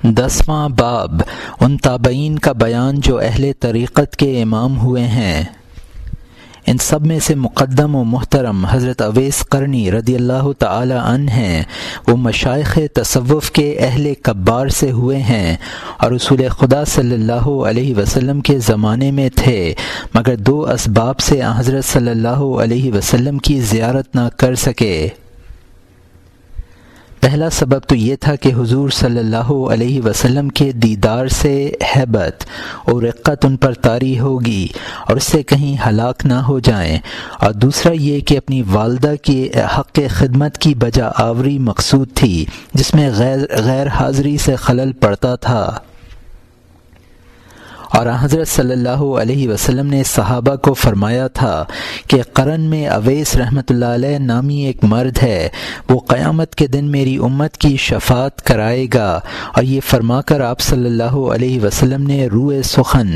10واں باب ان تابعین کا بیان جو اہل طریقت کے امام ہوئے ہیں۔ ان سب میں سے مقدم و محترم حضرت اویس قرنی رضی اللہ تعالی عنہ ہیں۔ وہ مشائخ تصوف کے اہل کبار سے ہوئے ہیں اور رسول خدا صلی اللہ علیہ وسلم کے زمانے میں تھے، مگر 2 اسباب سے حضرت صلی اللہ علیہ وسلم کی زیارت نہ کر سکے۔ پہلا سبب تو یہ تھا کہ حضور صلی اللہ علیہ وسلم کے دیدار سے ہیبت اور رقت ان پر طاری ہوگی اور اس سے کہیں ہلاک نہ ہو جائیں، اور دوسرا یہ کہ اپنی والدہ کی حق خدمت کی بجا آوری مقصود تھی، جس میں غیر حاضری سے خلل پڑتا تھا۔ اور حضرت صلی اللہ علیہ وسلم نے صحابہ کو فرمایا تھا کہ قرن میں اویس رحمۃ اللہ علیہ نامی ایک مرد ہے، وہ قیامت کے دن میری امت کی شفاعت کرائے گا، اور یہ فرما کر آپ صلی اللہ علیہ وسلم نے روئے سخن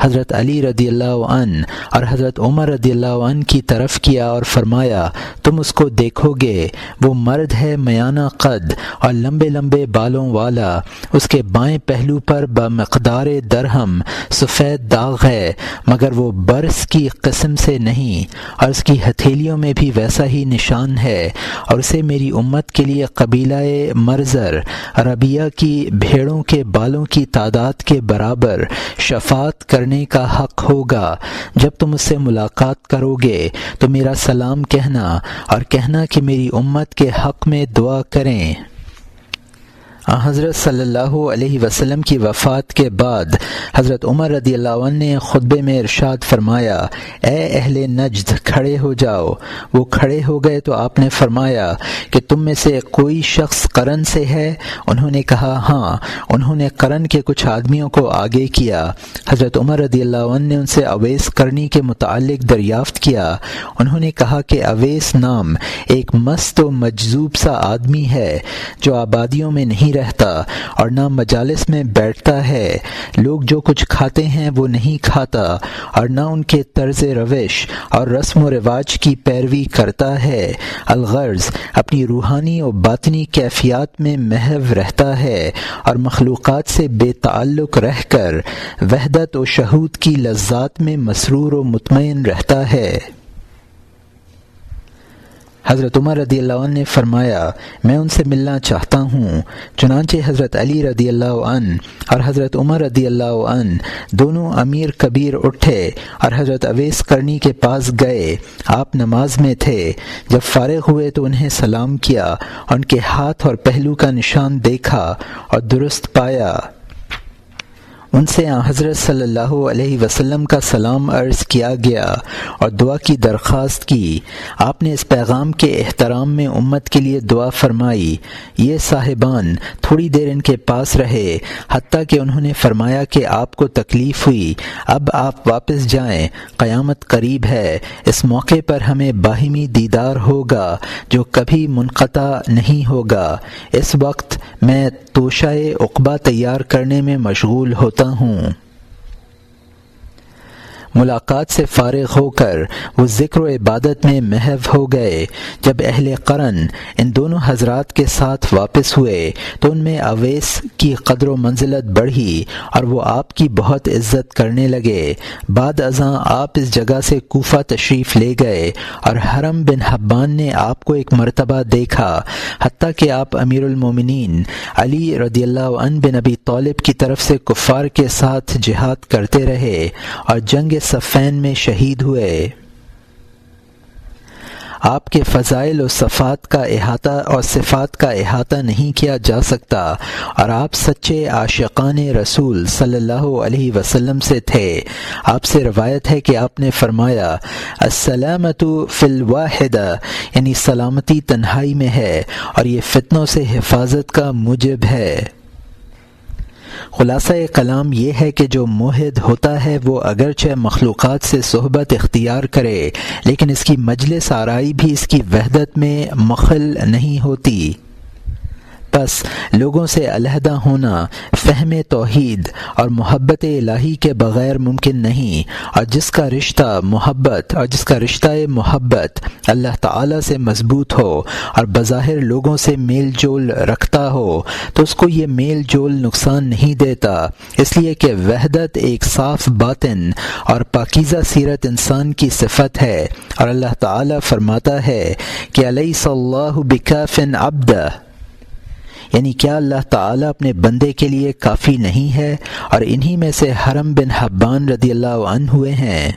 حضرت علی رضی اللہ عنہ اور حضرت عمر رضی اللہ عنہ کی طرف کیا اور فرمایا، تم اس کو دیکھو گے، وہ مرد ہے میانہ قد اور لمبے لمبے بالوں والا، اس کے بائیں پہلو پر بمقدار درہم سفید داغ ہے، مگر وہ برس کی قسم سے نہیں، اور اس کی ہتھیلیوں میں بھی ویسا ہی نشان ہے، اور اسے میری امت کے لیے قبیلہ مرزر ربیہ کی بھیڑوں کے بالوں کی تعداد کے برابر شفاعت کرنے کا حق ہوگا۔ جب تم اس سے ملاقات کرو گے تو میرا سلام کہنا اور کہنا کہ میری امت کے حق میں دعا کریں۔ حضرت صلی اللہ علیہ وسلم کی وفات کے بعد حضرت عمر رضی اللہ عنہ نے خطبے میں ارشاد فرمایا، اے اہل نجد کھڑے ہو جاؤ۔ وہ کھڑے ہو گئے تو آپ نے فرمایا کہ تم میں سے کوئی شخص قرن سے ہے؟ انہوں نے کہا ہاں۔ انہوں نے قرن کے کچھ آدمیوں کو آگے کیا۔ حضرت عمر رضی اللہ عنہ نے ان سے اویس قرنی کے متعلق دریافت کیا۔ انہوں نے کہا کہ اویس نام ایک مست و مجذوب سا آدمی ہے جو آبادیوں میں نہیں رہتا اور نہ مجالس میں بیٹھتا ہے، لوگ جو کچھ کھاتے ہیں وہ نہیں کھاتا، اور نہ ان کے طرز روش اور رسم و رواج کی پیروی کرتا ہے، الغرض اپنی روحانی و باطنی کیفیات میں محو رہتا ہے اور مخلوقات سے بے تعلق رہ کر وحدت و شہود کی لذات میں مسرور و مطمئن رہتا ہے۔ حضرت عمر رضی اللہ عنہ نے فرمایا، میں ان سے ملنا چاہتا ہوں۔ چنانچہ حضرت علی رضی اللہ عنہ اور حضرت عمر رضی اللہ عنہ دونوں امیر کبیر اٹھے اور حضرت اویس قرنی کے پاس گئے۔ آپ نماز میں تھے۔ جب فارغ ہوئے تو انہیں سلام کیا اور ان کے ہاتھ اور پہلو کا نشان دیکھا اور درست پایا۔ ان سے حضرت صلی اللہ علیہ وسلم کا سلام عرض کیا گیا اور دعا کی درخواست کی۔ آپ نے اس پیغام کے احترام میں امت کے لیے دعا فرمائی۔ یہ صاحبان تھوڑی دیر ان کے پاس رہے، حتیٰ کہ انہوں نے فرمایا کہ آپ کو تکلیف ہوئی، اب آپ واپس جائیں، قیامت قریب ہے، اس موقع پر ہمیں باہمی دیدار ہوگا جو کبھی منقطع نہیں ہوگا۔ اس وقت میں توشہ عقبہ تیار کرنے میں مشغول ہوتا ہوں۔ ملاقات سے فارغ ہو کر وہ ذکر و عبادت میں محو ہو گئے۔ جب اہل قرن ان دونوں حضرات کے ساتھ واپس ہوئے تو ان میں اویس کی قدر و منزلت بڑھی اور وہ آپ کی بہت عزت کرنے لگے۔ بعد ازاں آپ اس جگہ سے کوفہ تشریف لے گئے اور حرم بن حبان نے آپ کو ایک مرتبہ دیکھا، حتیٰ کہ آپ امیر المومنین علی رضی اللہ عنہ بن ابی طالب کی طرف سے کفار کے ساتھ جہاد کرتے رہے اور جنگ صفین میں شہید ہوئے۔ آپ کے فضائل و صفات کا احاطہ اور صفات کا احاطہ نہیں کیا جا سکتا، اور آپ سچے عاشقان رسول صلی اللہ علیہ وسلم سے تھے۔ آپ سے روایت ہے کہ آپ نے فرمایا، السلامۃ فی الواحدہ، یعنی سلامتی تنہائی میں ہے اور یہ فتنوں سے حفاظت کا موجب ہے۔ خلاصہ کلام یہ ہے کہ جو موحد ہوتا ہے وہ اگرچہ مخلوقات سے صحبت اختیار کرے، لیکن اس کی مجلس آرائی بھی اس کی وحدت میں مخل نہیں ہوتی۔ بس لوگوں سے علیحدہ ہونا فہم توحید اور محبت الہی کے بغیر ممکن نہیں، اور جس کا رشتہ محبت اللہ تعالی سے مضبوط ہو اور بظاہر لوگوں سے میل جول رکھتا ہو تو اس کو یہ میل جول نقصان نہیں دیتا، اس لیے کہ وحدت ایک صاف باطن اور پاکیزہ سیرت انسان کی صفت ہے، اور اللہ تعالی فرماتا ہے کہ الیس اللہ بکاف عبدہ، یعنی کیا اللہ تعالیٰ اپنے بندے کے لیے کافی نہیں ہے؟ اور انہی میں سے حرم بن حبان رضی اللہ عنہ ہوئے ہیں۔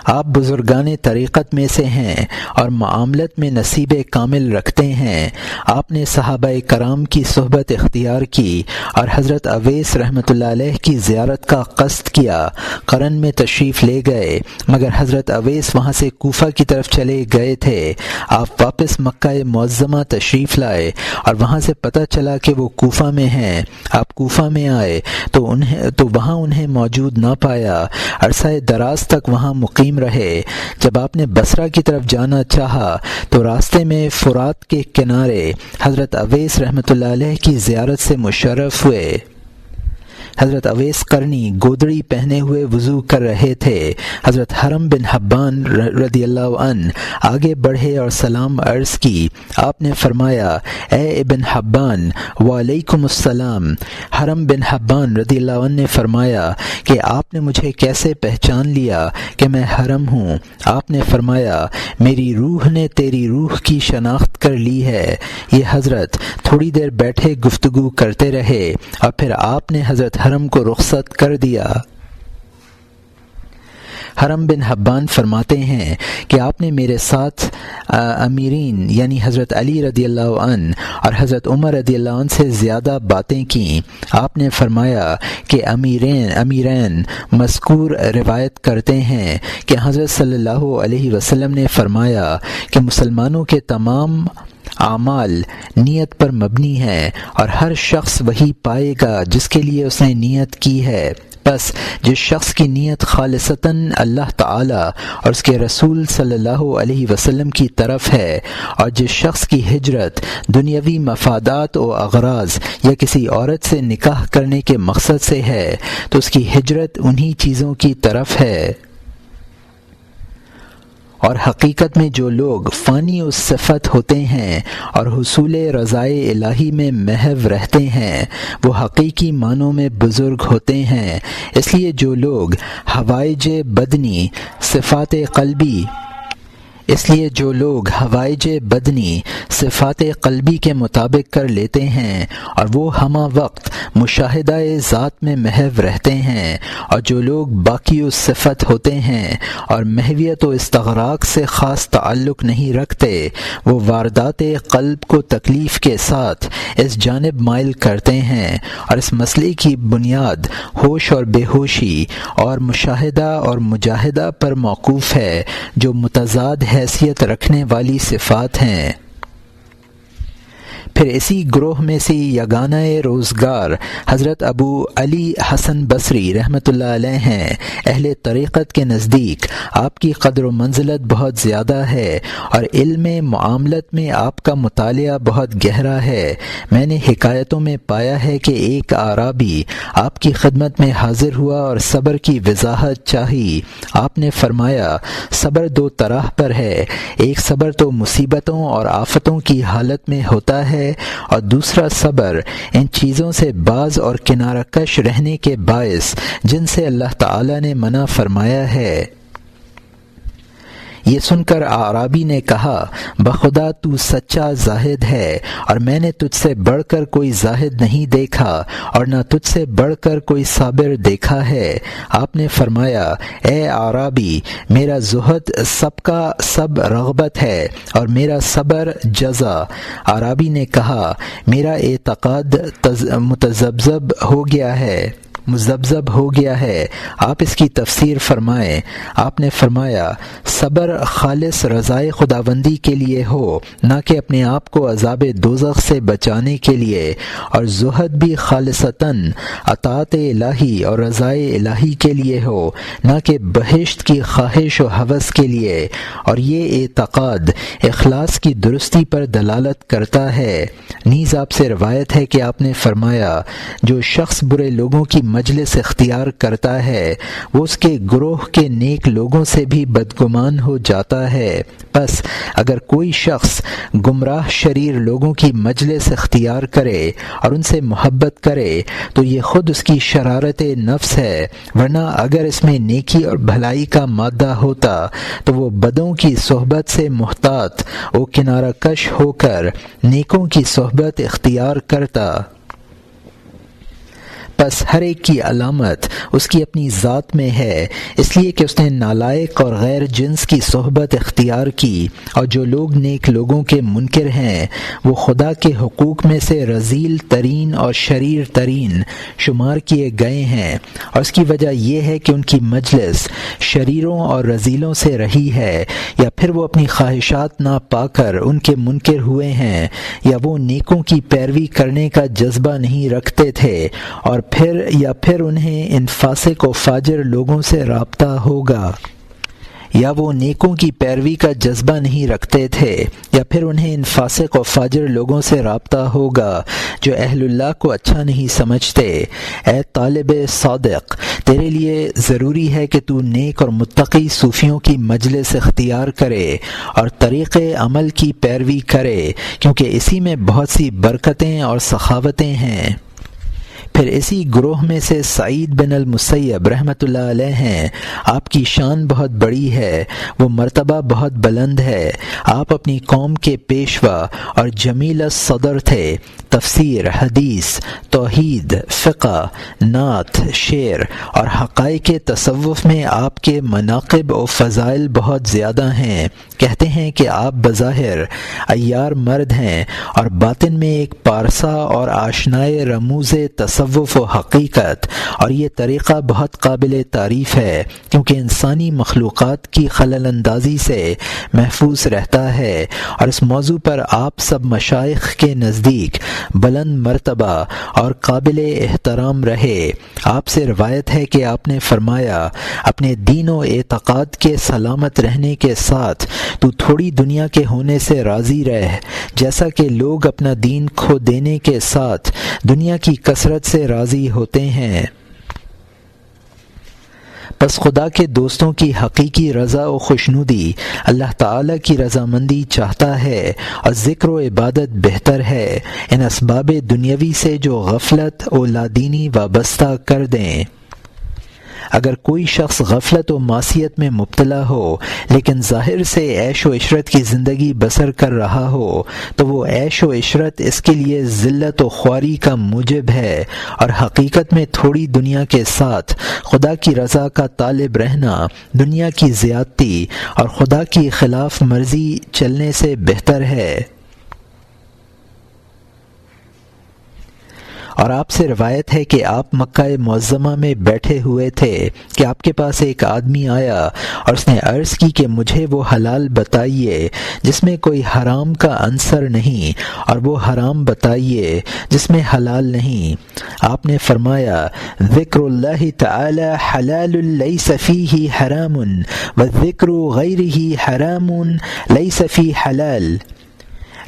آپ بزرگان طریقت میں سے ہیں اور معاملت میں نصیب کامل رکھتے ہیں۔ آپ نے صحابہ کرام کی صحبت اختیار کی اور حضرت اویس رحمۃ اللہ علیہ کی زیارت کا قصد کیا۔ قرن میں تشریف لے گئے، مگر حضرت اویس وہاں سے کوفہ کی طرف چلے گئے تھے۔ آپ واپس مکہ معظمہ تشریف لائے اور وہاں سے پتہ چلا کہ وہ کوفہ میں ہیں۔ آپ کوفہ میں آئے تو وہاں انہیں موجود نہ پایا، عرصہ دراز تک وہاں مقیم رہے۔ جب آپ نے بصرہ کی طرف جانا چاہا تو راستے میں فرات کے کنارے حضرت اویس رحمۃ اللہ علیہ کی زیارت سے مشرف ہوئے۔ حضرت اویس قرنی گودڑی پہنے ہوئے وضو کر رہے تھے۔ حضرت حرم بن حبان رضی اللہ عنہ آگے بڑھے اور سلام عرض کی۔ آپ نے فرمایا، اے ابن حبان، وعلیکم السلام۔ حرم بن حبان رضی اللہ عنہ نے فرمایا کہ آپ نے مجھے کیسے پہچان لیا کہ میں حرم ہوں؟ آپ نے فرمایا، میری روح نے تیری روح کی شناخت کر لی ہے۔ یہ حضرت تھوڑی دیر بیٹھے گفتگو کرتے رہے اور پھر آپ نے حضرت حرم کو رخصت کر دیا۔ حرم بن حبان فرماتے ہیں کہ آپ نے میرے ساتھ امیرین یعنی حضرت علی رضی اللہ عنہ اور حضرت عمر رضی اللہ عنہ سے زیادہ باتیں کیں۔ آپ نے فرمایا کہ امیرین مذکور روایت کرتے ہیں کہ حضرت صلی اللہ علیہ وسلم نے فرمایا کہ مسلمانوں کے تمام اعمال نیت پر مبنی ہے اور ہر شخص وہی پائے گا جس کے لیے اس نے نیت کی ہے۔ بس جس شخص کی نیت خالصتاً اللہ تعالی اور اس کے رسول صلی اللہ علیہ وسلم کی طرف ہے، اور جس شخص کی ہجرت دنیاوی مفادات و اغراض یا کسی عورت سے نکاح کرنے کے مقصد سے ہے تو اس کی ہجرت انہی چیزوں کی طرف ہے۔ اور حقیقت میں جو لوگ فانی و صفت ہوتے ہیں اور حصول رضائے الہی میں محو رہتے ہیں وہ حقیقی معنوں میں بزرگ ہوتے ہیں۔ اس لیے جو لوگ حوائج بدنی صفات قلبی کے مطابق کر لیتے ہیں اور وہ ہمہ وقت مشاہدہ ذات میں محو رہتے ہیں، اور جو لوگ باقی صفت ہوتے ہیں اور محویت و استغراق سے خاص تعلق نہیں رکھتے وہ واردات قلب کو تکلیف کے ساتھ اس جانب مائل کرتے ہیں، اور اس مسئلے کی بنیاد ہوش اور بے ہوشی اور مشاہدہ اور مجاہدہ پر موقوف ہے جو متضاد حیثیت رکھنے والی صفات ہیں۔ پھر اسی گروہ میں سے یگانہ روزگار حضرت ابو علی حسن بصری رحمۃ اللہ علیہ ہیں۔ اہل طریقت کے نزدیک آپ کی قدر و منزلت بہت زیادہ ہے اور علم معاملت میں آپ کا مطالعہ بہت گہرا ہے۔ میں نے حکایتوں میں پایا ہے کہ ایک اعرابی آپ کی خدمت میں حاضر ہوا اور صبر کی وضاحت چاہی۔ آپ نے فرمایا، صبر دو طرح پر ہے، ایک صبر تو مصیبتوں اور آفتوں کی حالت میں ہوتا ہے اور دوسرا صبر ان چیزوں سے باز اور کنارہ کش رہنے کے باعث جن سے اللہ تعالی نے منع فرمایا ہے۔ یہ سن کر اعرابی نے کہا، بخدا تو سچا زاہد ہے اور میں نے تجھ سے بڑھ کر کوئی زاہد نہیں دیکھا اور نہ تجھ سے بڑھ کر کوئی صابر دیکھا ہے۔ آپ نے فرمایا، اے اعرابی، میرا زہد سب کا سب رغبت ہے اور میرا صبر جزا۔ اعرابی نے کہا، میرا اعتقاد متذبذب ہو گیا ہے مذبذب ہو گیا ہے، آپ اس کی تفسیر فرمائیں۔ آپ نے فرمایا صبر خالص رضائے خداوندی کے لیے ہو، نہ کہ اپنے آپ کو عذاب دوزخ سے بچانے کے لیے، اور زہد بھی خالصتاً اطاعت الہی اور رضائے الہی کے لیے ہو، نہ کہ بہشت کی خواہش و ہوس کے لیے، اور یہ اعتقاد اخلاص کی درستی پر دلالت کرتا ہے۔ نیز آپ سے روایت ہے کہ آپ نے فرمایا جو شخص برے لوگوں کی مجلس اختیار کرتا ہے وہ اس کے گروہ کے نیک لوگوں سے بھی بدگمان ہو جاتا ہے۔ پس اگر کوئی شخص گمراہ شریر لوگوں کی مجلس اختیار کرے اور ان سے محبت کرے تو یہ خود اس کی شرارت نفس ہے، ورنہ اگر اس میں نیکی اور بھلائی کا مادہ ہوتا تو وہ بدوں کی صحبت سے محتاط و کنارہ کش ہو کر نیکوں کی صحبت اختیار کرتا۔ پس ہر ایک کی علامت اس کی اپنی ذات میں ہے، اس لیے کہ اس نے نالائق اور غیر جنس کی صحبت اختیار کی، اور جو لوگ نیک لوگوں کے منکر ہیں وہ خدا کے حقوق میں سے رذیل ترین اور شریر ترین شمار کیے گئے ہیں، اور اس کی وجہ یہ ہے کہ ان کی مجلس شریروں اور رذیلوں سے رہی ہے، یا پھر وہ اپنی خواہشات نہ پا کر ان کے منکر ہوئے ہیں، یا وہ نیکوں کی پیروی کرنے کا جذبہ نہیں رکھتے تھے، اور پھر انہیں ان فاسق و فاجر لوگوں سے رابطہ ہوگا، یا وہ نیکوں کی پیروی کا جذبہ نہیں رکھتے تھے، یا پھر انہیں ان فاسق و فاجر لوگوں سے رابطہ ہوگا جو اہل اللہ کو اچھا نہیں سمجھتے۔ اے طالب صادق، تیرے لیے ضروری ہے کہ تو نیک اور متقی صوفیوں کی مجلس اختیار کرے اور طریق عمل کی پیروی کرے، کیونکہ اسی میں بہت سی برکتیں اور سخاوتیں ہیں۔ پھر اسی گروہ میں سے سعید بن المسیب رحمۃ اللہ علیہ ہیں، آپ کی شان بہت بڑی ہے، وہ مرتبہ بہت بلند ہے، آپ اپنی قوم کے پیشوا اور جمیل الصدر تھے، تفسیر، حدیث، توحید، فقہ، نعت، شعر اور حقائق تصوف میں آپ کے مناقب و فضائل بہت زیادہ ہیں۔ کہتے ہیں کہ آپ بظاہر عیار مرد ہیں اور باطن میں ایک پارسا اور آشنائے رموز تصوف و حقیقت، اور یہ طریقہ بہت قابل تعریف ہے کیونکہ انسانی مخلوقات کی خلل اندازی سے محفوظ رہتا ہے، اور اس موضوع پر آپ سب مشائخ کے نزدیک بلند مرتبہ اور قابل احترام رہے۔ آپ سے روایت ہے کہ آپ نے فرمایا اپنے دین و اعتقاد کے سلامت رہنے کے ساتھ تو تھوڑی دنیا کے ہونے سے راضی رہ، جیسا کہ لوگ اپنا دین کھو دینے کے ساتھ دنیا کی کثرت سے راضی ہوتے ہیں۔ پس خدا کے دوستوں کی حقیقی رضا و خوشنودی اللہ تعالیٰ کی رضامندی چاہتا ہے، اور ذکر و عبادت بہتر ہے ان اسباب دنیاوی سے جو غفلت و لادینی وابستہ کر دیں۔ اگر کوئی شخص غفلت و معصیت میں مبتلا ہو لیکن ظاہر سے عیش و عشرت کی زندگی بسر کر رہا ہو تو وہ عیش و عشرت اس کے لیے ذلت و خواری کا موجب ہے، اور حقیقت میں تھوڑی دنیا کے ساتھ خدا کی رضا کا طالب رہنا دنیا کی زیادتی اور خدا کی خلاف مرضی چلنے سے بہتر ہے۔ اور آپ سے روایت ہے کہ آپ مکہ معظمہ میں بیٹھے ہوئے تھے کہ آپ کے پاس ایک آدمی آیا اور اس نے عرض کی کہ مجھے وہ حلال بتائیے جس میں کوئی حرام کا عنصر نہیں، اور وہ حرام بتائیے جس میں حلال نہیں۔ آپ نے فرمایا ذکر اللہ تعالی حلال لیس فیہ حرام وذکر غیرہ حرام لیس فیہ حلال،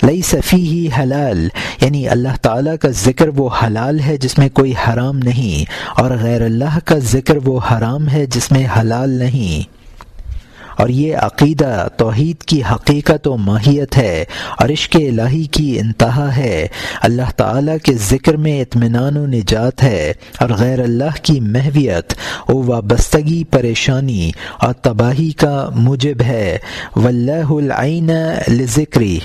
لیس فیہ حلال، یعنی اللہ تعالیٰ کا ذکر وہ حلال ہے جس میں کوئی حرام نہیں، اور غیر اللہ کا ذکر وہ حرام ہے جس میں حلال نہیں۔ اور یہ عقیدہ توحید کی حقیقت و ماہیت ہے اور عشق الہی کی انتہا ہے۔ اللہ تعالیٰ کے ذکر میں اطمینان و نجات ہے، اور غیر اللہ کی محویت و وابستگی پریشانی اور تباہی کا موجب ہے۔ واللہ العین لذکری۔